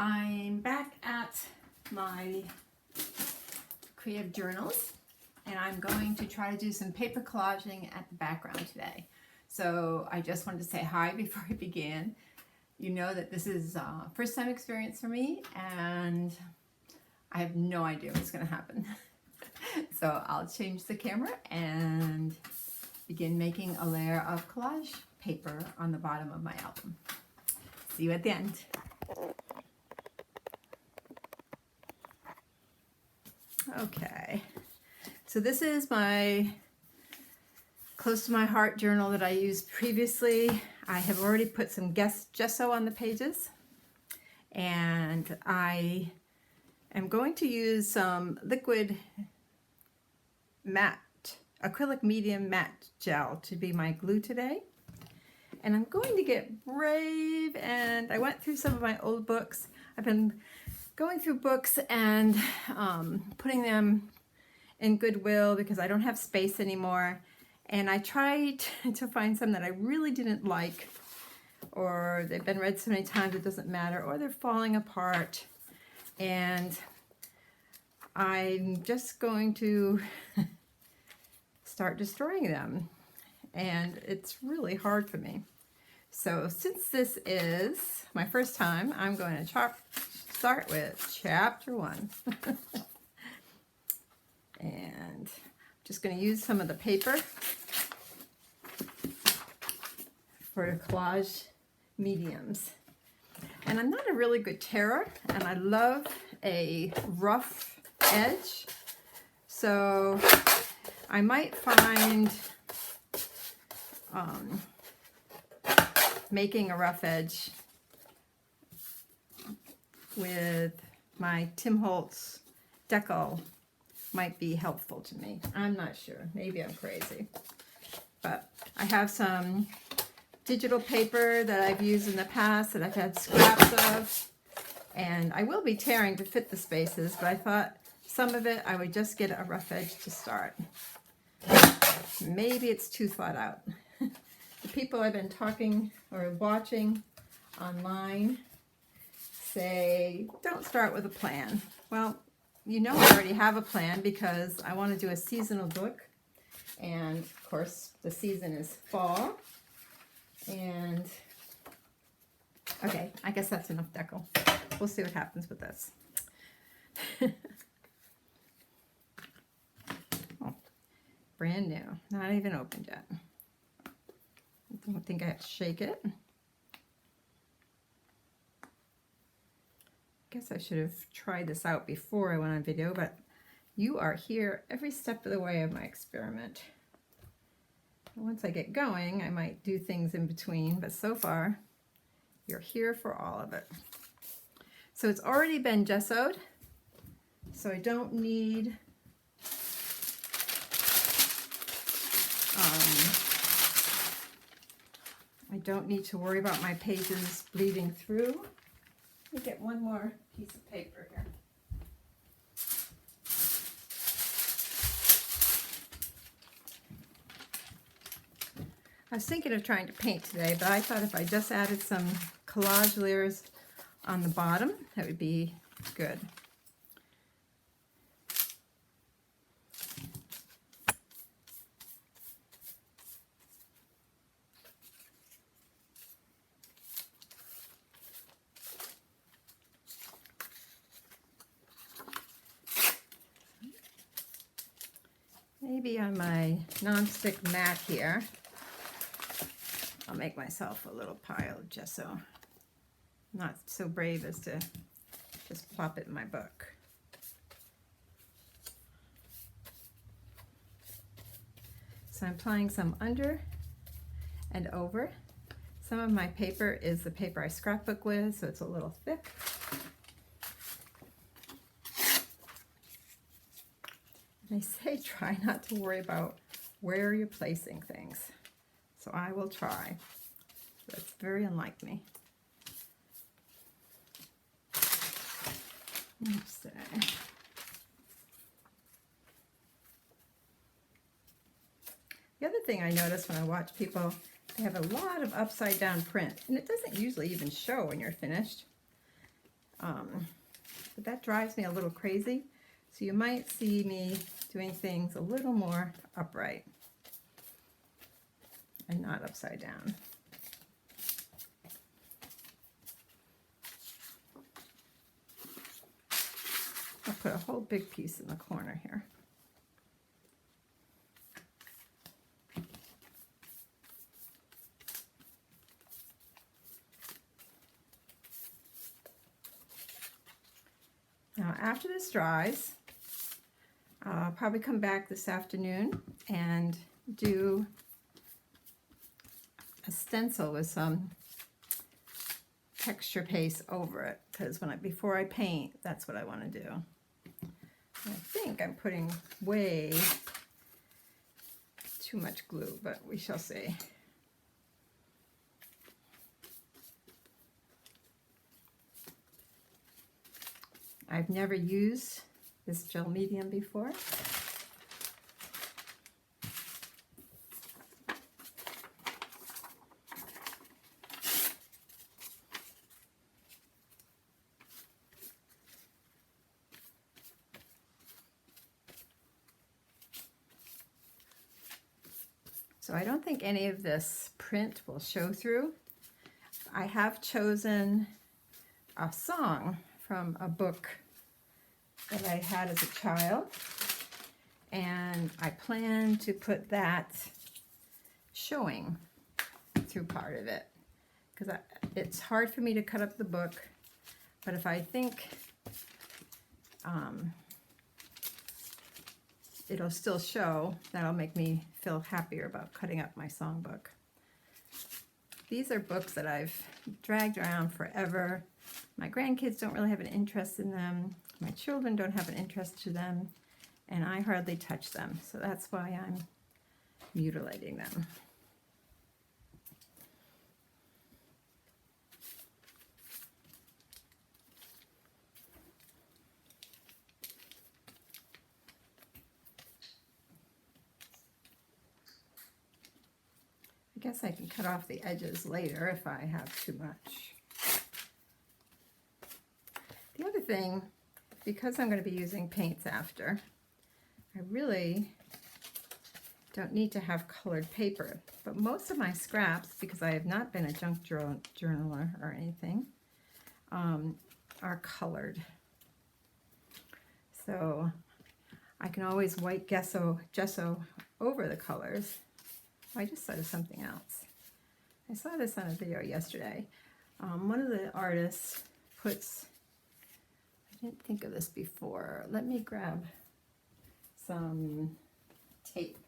I'm back at my creative journals and I'm going to try to do some paper collaging at the background today. So I just wanted to say hi before I begin. You know that this is a first time experience for me and I have no idea what's going to happen. So I'll change the camera and begin making a layer of collage paper on the bottom of my album. See you at the end. Okay, so this is my close to my heart journal that I used previously. I have already put some gesso on the pages, and I am going to use some liquid matte, acrylic medium matte gel to be my glue today. And I'm going to get brave, and I went through some of my old books. I've been going through books and putting them in Goodwill because I don't have space anymore. And I tried to find some that I really didn't like, or they've been read so many times it doesn't matter, or they're falling apart. And I'm just going to start destroying them. And it's really hard for me. So since this is my first time, I'm going to start with chapter 1. And I'm just going to use some of the paper for collage mediums. And I'm not a really good tearer, and I love a rough edge. So I might find making a rough edge with my Tim Holtz decal might be helpful to me. I'm not sure. Maybe I'm crazy. But I have some digital paper that I've used in the past that I've had scraps of. And I will be tearing to fit the spaces, but I thought some of it I would just get a rough edge to start. Maybe it's too thought out. The people I've been talking or watching online say, don't start with a plan. Well, you know I already have a plan because I want to do a seasonal book. And of course, the season is fall. And okay, I guess that's enough decal. We'll see what happens with this. Oh, brand new, not even opened yet. I don't think I have to shake it. Guess I should have tried this out before I went on video, but you are here every step of the way of my experiment. Once I get going, I might do things in between, but so far, you're here for all of it. So it's already been gessoed, so I don't need to worry about my pages bleeding through. Let me get one more piece of paper here. I was thinking of trying to paint today, but I thought if I just added some collage layers on the bottom, that would be good. Maybe on my non-stick mat here, I'll make myself a little pile of gesso. I'm not so brave as to just plop it in my book. So I'm applying some under and over. Some of my paper is the paper I scrapbook with, so it's a little thick. They say try not to worry about where you're placing things. So I will try. That's very unlike me. Let's see. The other thing I notice when I watch people, they have a lot of upside down print, and it doesn't usually even show when you're finished. But that drives me a little crazy. So you might see me doing things a little more upright and not upside down. I'll put a whole big piece in the corner here. Now after this dries, I'll probably come back this afternoon and do a stencil with some texture paste over it, because before I paint, that's what I want to do. I think I'm putting way too much glue, but we shall see. I've never used this gel medium before. So I don't think any of this print will show through. I have chosen a song from a book that I had as a child, and I plan to put that showing through part of it, because it's hard for me to cut up the book, but if I think it'll still show, that'll make me feel happier about cutting up my songbook. These are books that I've dragged around forever. My grandkids don't really have an interest in them. My children don't have an interest in them, and I hardly touch them. So that's why I'm mutilating them. I guess I can cut off the edges later if I have too much. The other thing, because I'm going to be using paints after, I really don't need to have colored paper. But most of my scraps, because I have not been a junk journaler or anything, are colored. So I can always white gesso over the colors. I just thought of something else. I saw this on a video yesterday. One of the artists puts, I didn't think of this before. Let me grab some tape.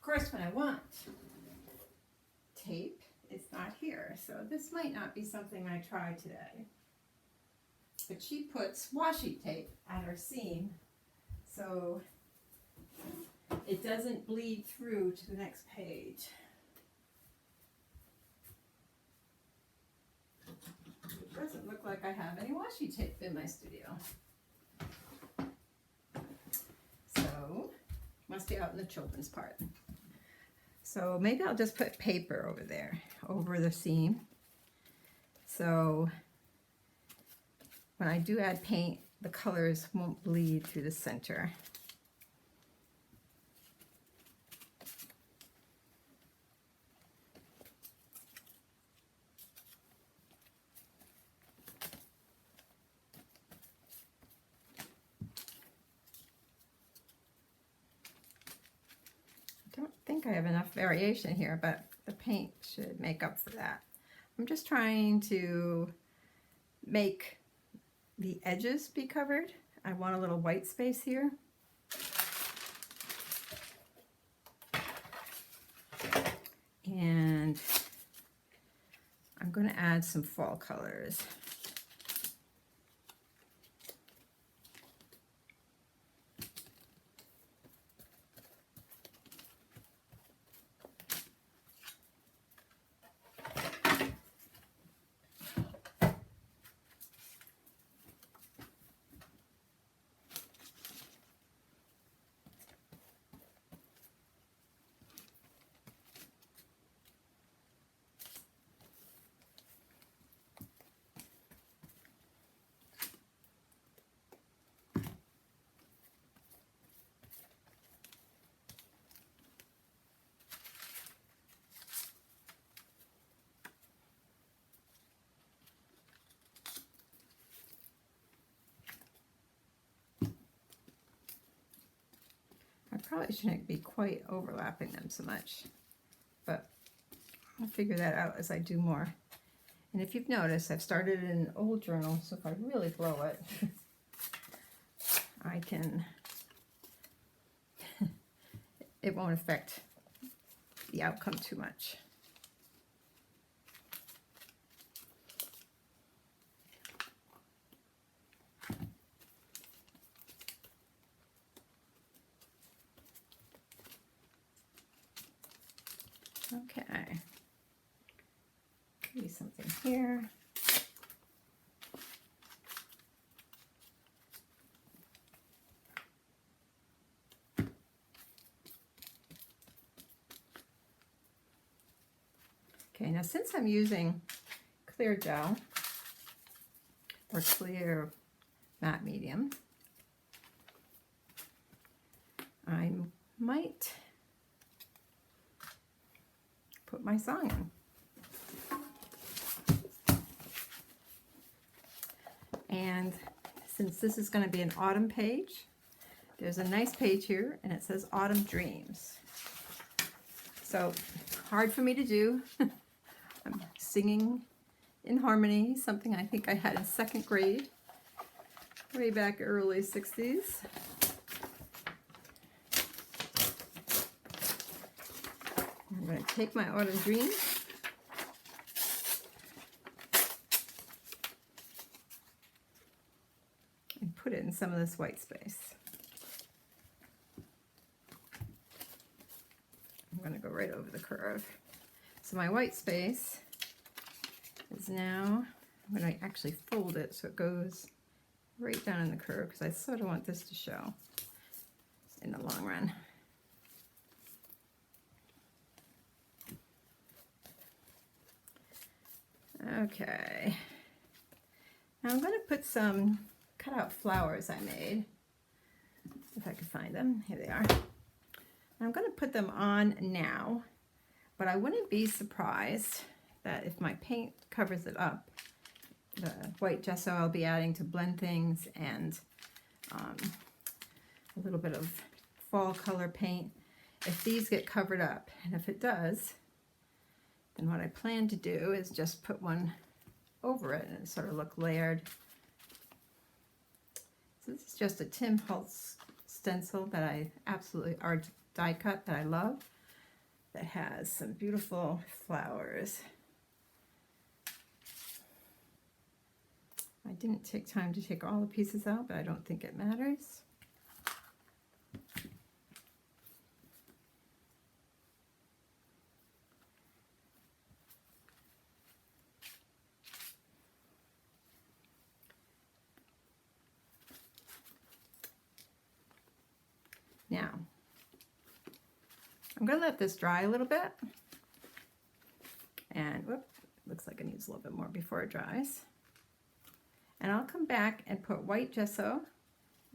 Of course, when I want tape, it's not here, so this might not be something I try today. But she puts washi tape at her seam so it doesn't bleed through to the next page. It doesn't look like I have any washi tape in my studio. So, must be out in the children's part. So maybe I'll just put paper over there, over the seam. So when I do add paint, the colors won't bleed through the center. I don't think I have enough variation here, but the paint should make up for that. I'm just trying to make the edges be covered. I want a little white space here. And I'm going to add some fall colors. probably shouldn't be quite overlapping them so much, but I'll figure that out as I do more. And if you've noticed, I've started an old journal, so if I really blow it, I can, it won't affect the outcome too much. Okay, maybe something here. Okay, now since I'm using clear gel or clear matte medium, I might put my song in. And since this is going to be an autumn page, there's a nice page here and it says Autumn Dreams. So hard for me to do. I'm singing in harmony, something I think I had in 2nd grade, way back early 60s. I'm going to take my Autumn Dream and put it in some of this white space. I'm going to go right over the curve. So my white space is now, I'm going to actually fold it so it goes right down in the curve because I sort of want this to show in the long run. Okay, now I'm going to put some cutout flowers I made, if I can find them. Here they are. I'm going to put them on now, but I wouldn't be surprised that if my paint covers it up, the white gesso I'll be adding to blend things, and a little bit of fall color paint, if these get covered up, and if it does, then what I plan to do is just put one over it and sort of look layered. So this is just a Tim Holtz stencil that I absolutely die cut that I love, that has some beautiful flowers. I didn't take time to take all the pieces out, but I don't think it matters. Now, I'm going to let this dry a little bit, and whoop, looks like it needs a little bit more before it dries. And I'll come back and put white gesso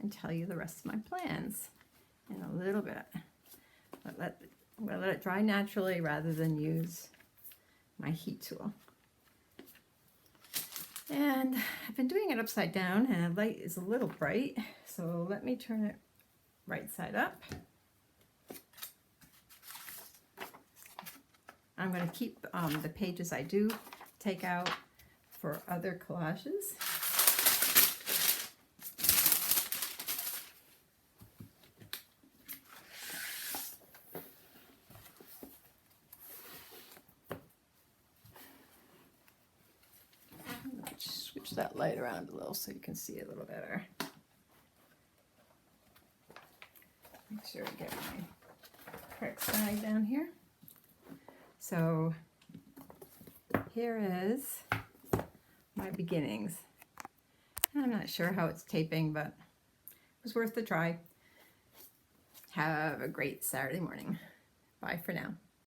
and tell you the rest of my plans in a little bit. I'm going to let it dry naturally rather than use my heat tool. And I've been doing it upside down, and the light is a little bright, so let me turn it right side up. I'm going to keep the pages I do take out for other collages. Switch that light around a little so you can see a little better. Make sure I get my correct side down here. So here is my beginnings. I'm not sure how it's taping, but it was worth the try. Have a great Saturday morning. Bye for now.